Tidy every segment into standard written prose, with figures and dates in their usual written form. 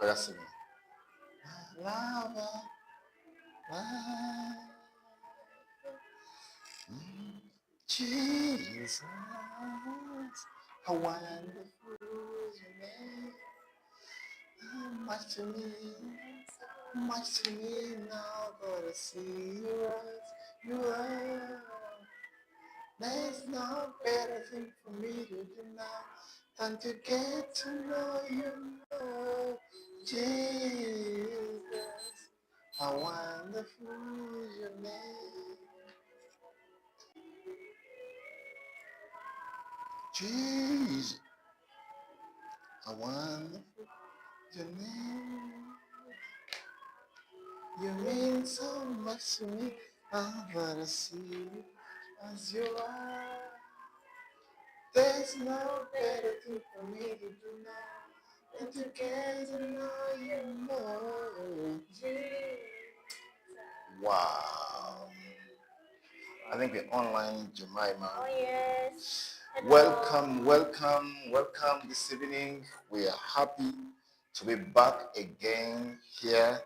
are singing. Lava, lava, Jesus, how wonderful your name. How much to me, much to me now, gotta see you as you are. There's no better thing for me to do now than to get to know you more, Jesus. How wonderful is your name, Jesus. How wonderful is your name. You mean so much to me. I wanna see you as you are. There's no better thing for me to do now than to get to know you more. Wow. I think we're online, Jemima. Oh yes. Hello. Welcome this evening. We are happy to be back again here.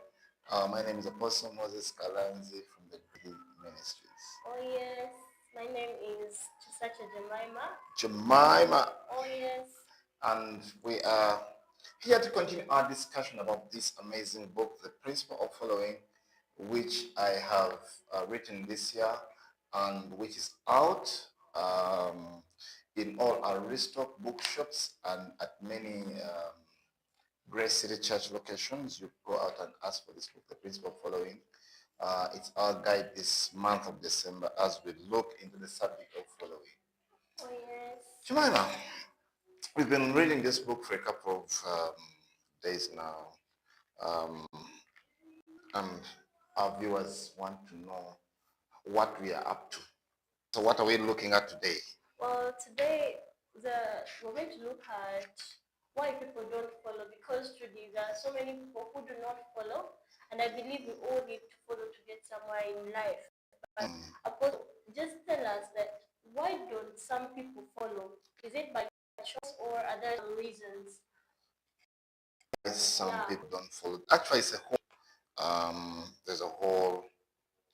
My name is Apostle Moses Kalanzi from the Green Ministries. Oh yes. My name is Chisacha Jemima. Jemima. Oh yes. And we are here to continue our discussion about this amazing book, The Principle of Following, which I have written this year and which is out in all our restock bookshops and at many Grace City Church locations. You go out and ask for this book, The Principle of Following. It's our guide this month of December as we look into the subject of following. Oh yes. Jemima, we've been reading this book for a couple of days now, and our viewers want to know what we are up to. So what are we looking at today? Well, today we're going to look at why people don't follow, because today there are so many people who do not follow, and I believe we all need to follow to get somewhere in life. But Apostle, just tell us that why don't some people follow? Is it by choice or are there some reasons? Some people don't follow. Actually, it's a whole, there's a whole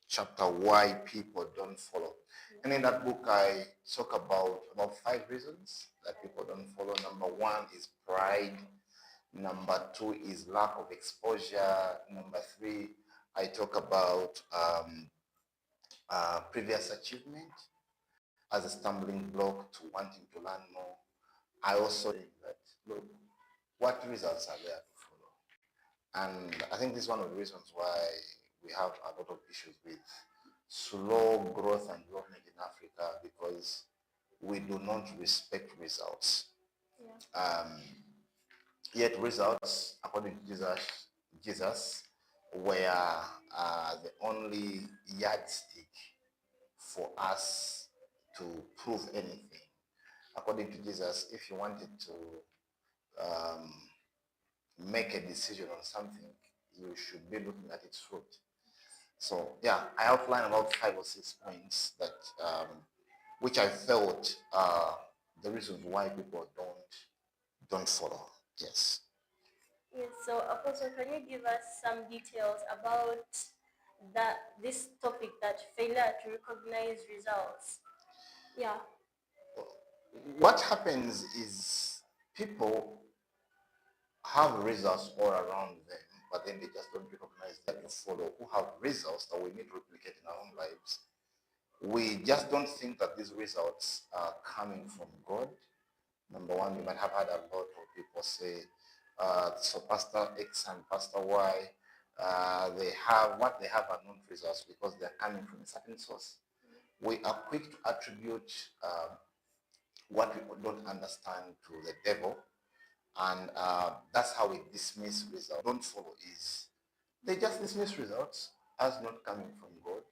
chapter why people don't follow. And in that book, I talk about 5 reasons that people don't follow. Number 1 is pride. Number 2 is lack of exposure. Number 3, I talk about previous achievement as a stumbling block to wanting to learn more. I also think that, look, what results are there to follow? And I think this is one of the reasons why we have a lot of issues with slow growth and development in Africa, because we do not respect results. Yeah. Yet results, according to Jesus were the only yardstick for us to prove anything. According to Jesus, if you wanted to make a decision on something, you should be looking at its fruit. So yeah, I outlined about 5 or 6 points that which I felt are the reasons why people don't follow. Yes. Yes. So Apostle, can you give us some details about this topic, that failure to recognize results? Yeah. What happens is people have results all around them, but then they just don't recognize that to follow, who have results that we need to replicate in our own lives. We just don't think that these results are coming from God. Number 1, you might have had a lot of people say, so Pastor X and Pastor Y, they have are not results because they're coming from a certain source. We are quick to attribute what we don't understand to the devil, and that's how we dismiss results. Don't follow is they just dismiss results as not coming from God.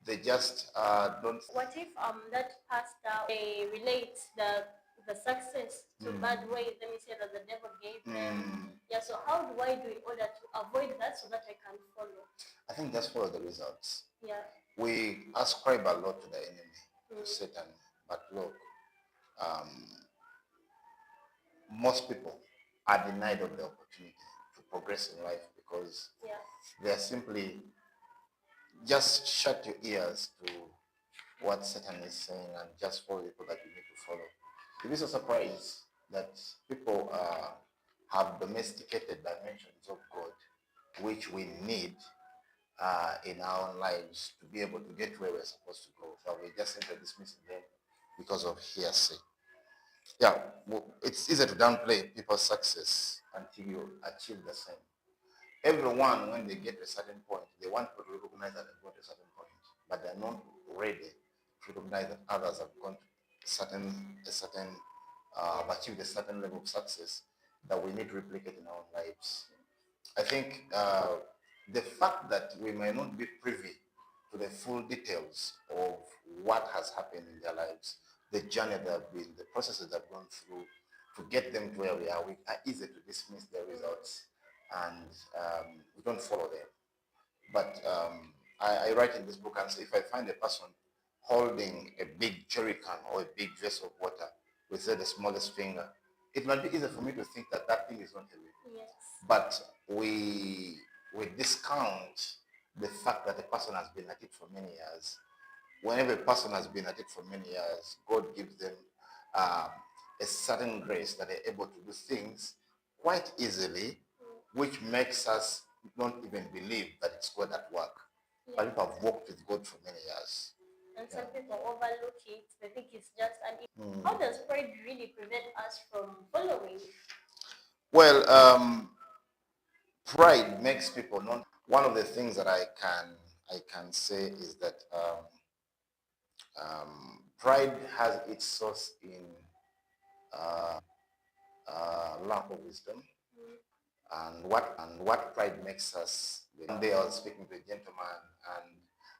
They just don't. What if that pastor, they relate the success to bad ways? Let me say that the devil gave them. Yeah. So how do I do in order to avoid that so that I can follow? I think just follow the results. Yeah. We ascribe a lot to the enemy, to Satan, but look, most people are denied of the opportunity to progress in life, because Yeah. they are simply just shut your ears to what Satan is saying and just follow the people that you need to follow. It is a surprise that people have domesticated dimensions of God, which we need in our own lives to be able to get where we're supposed to go. So we just simply dismissing them because of hearsay. Yeah, it's easy to downplay people's success until you achieve the same. Everyone, when they get to a certain point, they want to recognize that they've got to a certain point, but they're not ready to recognize that others have gone to have achieved a certain level of success that we need to replicate in our own lives. I think the fact that we may not be privy to the full details of what has happened in their lives, the journey they have been, the processes they've gone through to get them to where we are easy to dismiss their results, and we don't follow them. But I write in this book and say, if I find a person holding a big jerry can or a big vessel of water with, say, the smallest finger, it might be easy for me to think that that thing is not heavy. Yes. But we discount the fact that a person has been at it for many years. Whenever a person has been at it for many years, God gives them a certain grace that they're able to do things quite easily, which makes us not even believe that it's God at work. Yeah. But people have worked with God for many years. And some people overlook it. They think it's just an. How does pride really prevent us from following? Well, pride makes people not. One of the things that I can say is that pride has its source in lack of wisdom. And what pride makes us. One day I was speaking to a gentleman and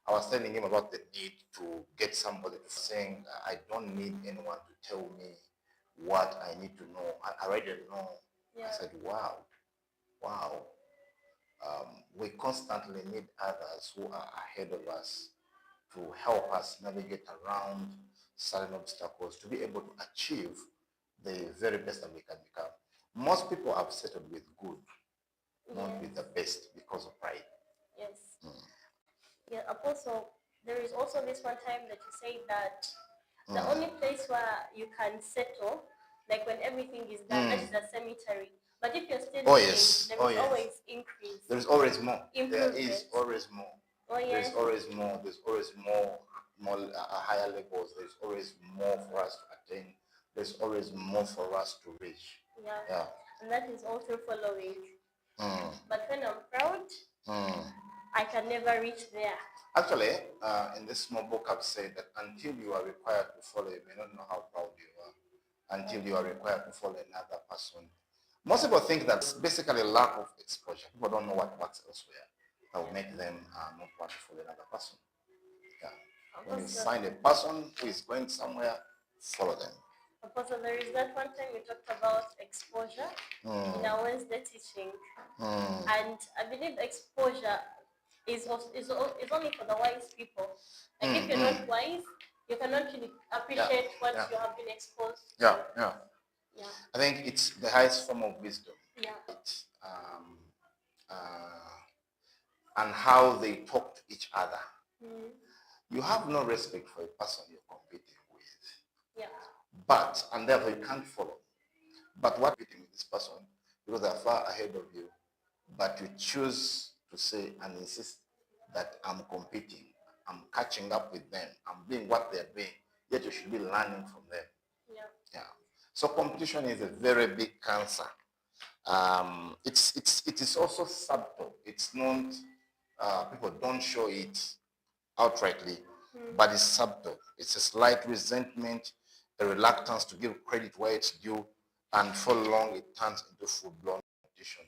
I was telling him about the need to get somebody to saying, I don't need anyone to tell me what I need to know. I already know. Yeah. I said, wow. We constantly need others who are ahead of us to help us navigate around certain obstacles to be able to achieve the very best that we can become. Most people have settled with good, not with the best, because of pride. Yes. Yeah, Apostle, there is also this one time that you say that the only place where you can settle, like when everything is done, that is the cemetery. But if you're still living, there is always increase. There is always more. Improvement. There is always more. Oh, yes. There's always more. There's always more higher levels. There's always more for us to attain. There's always more for us to reach. Yeah. And that is also following. But when I'm proud, I can never reach there. Actually, in this small book, I've said that until you are required to follow, you may not know how proud you are. Until you are required to follow another person. Most people think that's basically lack of exposure. People don't know what works elsewhere. That will make them not want to follow another person. Yeah. When you find a person who is going somewhere, follow them. Apostle, there is that one time we talked about exposure in our Wednesday teaching. And I believe exposure is only for the wise people. Like if you're not wise, you cannot really appreciate what you have been exposed to. Yeah. I think it's the highest form of wisdom. Yeah. And how they talk to each other. You have no respect for a person you're competing with. Yeah. And therefore you can't follow. But what competing with this person, because they're far ahead of you, but you choose to say and insist that I'm competing, I'm catching up with them, I'm doing what they're doing, yet you should be learning from them. Yeah. So competition is a very big cancer. It is also subtle. It's not, people don't show it outrightly, but it's subtle. It's a slight resentment, a reluctance to give credit where it's due, and for long it turns into full-blown competition.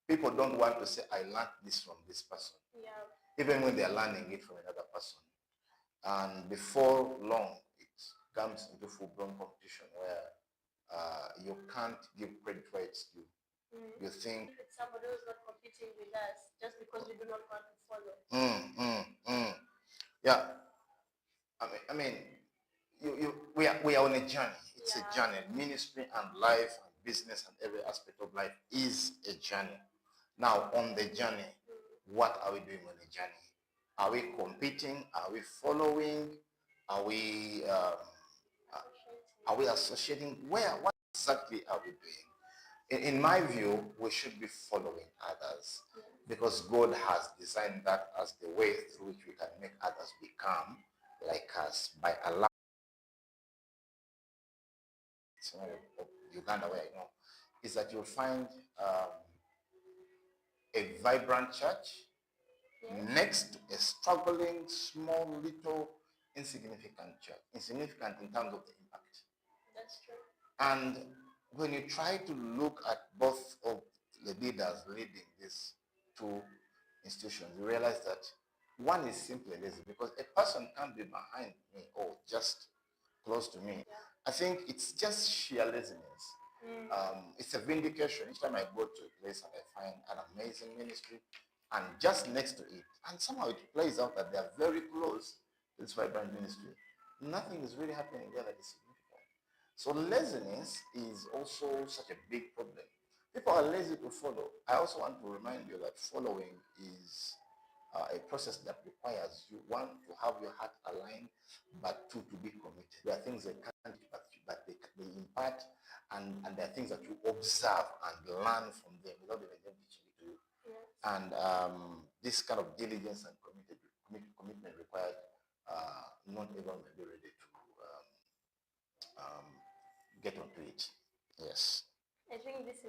People don't want to say, I learned this from this person, even when they're learning it from another person. And before long, it comes into full-blown competition where you can't give credit where it's due. You think it's somebody who's not competing with us just because we do not want to follow. Yeah. I mean, we are on a journey. It's a journey. Ministry and life and business and every aspect of life is a journey. Now, on the journey, what are we doing on the journey? Are we competing? Are we following? Are we associating? What exactly are we doing? In my view, we should be following others because God has designed that as the way through which we can make others become like us by allowing Uganda, where I know, is that you'll find a vibrant church next to a struggling, small, little, insignificant church. Insignificant in terms of the impact. That's true. And when you try to look at both of the leaders leading these two institutions, you realize that one is simply lazy because a person can't be behind me or just close to me. Yeah. I think it's just sheer laziness. It's a vindication. Each time I go to a place and I find an amazing ministry, and just next to it, and somehow it plays out that they are very close to this vibrant ministry, nothing is really happening there that is significant. So laziness is also such a big problem. People are lazy to follow. I also want to remind you that following is a process that requires you, one, to have your heart aligned, but two, to be committed. There are things they can't, but they impart, and there are things that you observe and learn from them without even them teaching it to you. Yes. And this kind of diligence and commitment required, not everyone may be ready to get onto it. Yes. I think this is